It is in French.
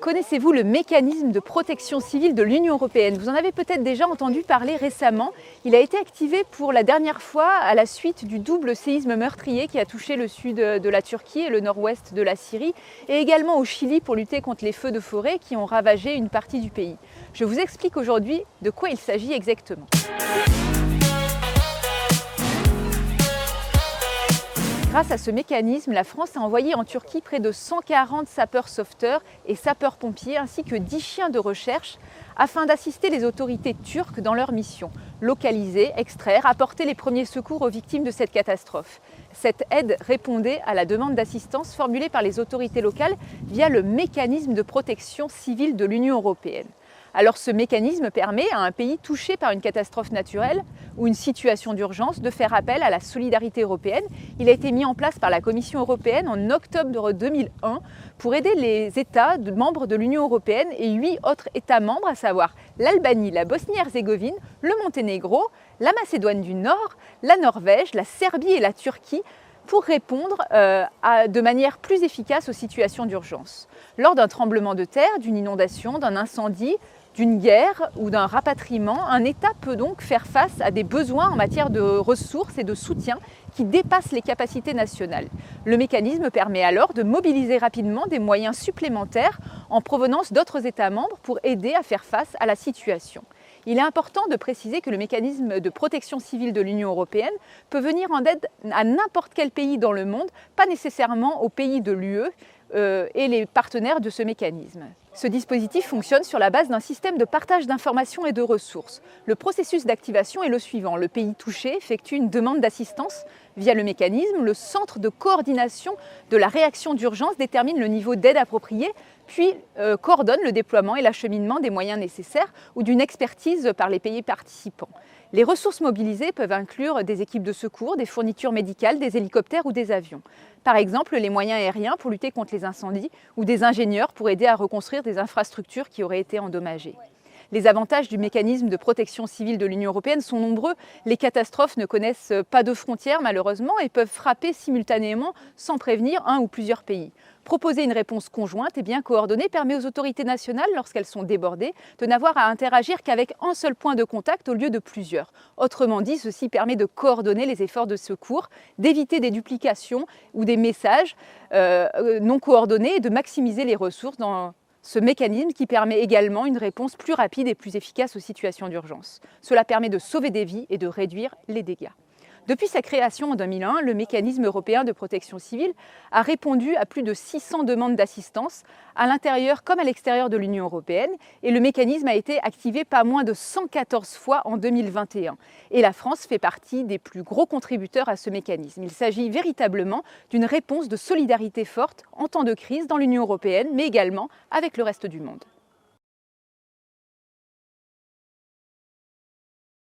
Connaissez-vous le mécanisme de protection civile de l'Union européenne? Vous en avez peut-être déjà entendu parler récemment. Il a été activé pour la dernière fois à la suite du double séisme meurtrier qui a touché le sud de la Turquie et le nord-ouest de la Syrie, et également au Chili pour lutter contre les feux de forêt qui ont ravagé une partie du pays. Je vous explique aujourd'hui de quoi il s'agit exactement. Grâce à ce mécanisme, la France a envoyé en Turquie près de 140 sapeurs-sauveteurs et sapeurs-pompiers ainsi que 10 chiens de recherche afin d'assister les autorités turques dans leur mission, localiser, extraire, apporter les premiers secours aux victimes de cette catastrophe. Cette aide répondait à la demande d'assistance formulée par les autorités locales via le mécanisme de protection civile de l'Union européenne. Alors ce mécanisme permet à un pays touché par une catastrophe naturelle ou une situation d'urgence de faire appel à la solidarité européenne. Il a été mis en place par la Commission européenne en octobre 2001 pour aider les États membres de l'Union européenne et 8 autres États membres, à savoir l'Albanie, la Bosnie-Herzégovine, le Monténégro, la Macédoine du Nord, la Norvège, la Serbie et la Turquie, pour répondre de manière plus efficace aux situations d'urgence. Lors d'un tremblement de terre, d'une inondation, d'un incendie, d'une guerre ou d'un rapatriement, un État peut donc faire face à des besoins en matière de ressources et de soutien qui dépassent les capacités nationales. Le mécanisme permet alors de mobiliser rapidement des moyens supplémentaires en provenance d'autres États membres pour aider à faire face à la situation. Il est important de préciser que le mécanisme de protection civile de l'Union européenne peut venir en aide à n'importe quel pays dans le monde, pas nécessairement aux pays de l'UE et les partenaires de ce mécanisme. Ce dispositif fonctionne sur la base d'un système de partage d'informations et de ressources. Le processus d'activation est le suivant. Le pays touché effectue une demande d'assistance via le mécanisme. Le centre de coordination de la réaction d'urgence détermine le niveau d'aide approprié, puis coordonne le déploiement et l'acheminement des moyens nécessaires ou d'une expertise par les pays participants. Les ressources mobilisées peuvent inclure des équipes de secours, des fournitures médicales, des hélicoptères ou des avions. Par exemple, les moyens aériens pour lutter contre les incendies ou des ingénieurs pour aider à reconstruire des infrastructures qui auraient été endommagées. Les avantages du mécanisme de protection civile de l'Union européenne sont nombreux. Les catastrophes ne connaissent pas de frontières malheureusement et peuvent frapper simultanément sans prévenir un ou plusieurs pays. Proposer une réponse conjointe et bien coordonnée permet aux autorités nationales, lorsqu'elles sont débordées, de n'avoir à interagir qu'avec un seul point de contact au lieu de plusieurs. Autrement dit, ceci permet de coordonner les efforts de secours, d'éviter des duplications ou des messages non coordonnés et de maximiser les ressources dans ce mécanisme qui permet également une réponse plus rapide et plus efficace aux situations d'urgence. Cela permet de sauver des vies et de réduire les dégâts. Depuis sa création en 2001, le mécanisme européen de protection civile a répondu à plus de 600 demandes d'assistance à l'intérieur comme à l'extérieur de l'Union européenne et le mécanisme a été activé pas moins de 114 fois en 2021. Et la France fait partie des plus gros contributeurs à ce mécanisme. Il s'agit véritablement d'une réponse de solidarité forte en temps de crise dans l'Union européenne, mais également avec le reste du monde.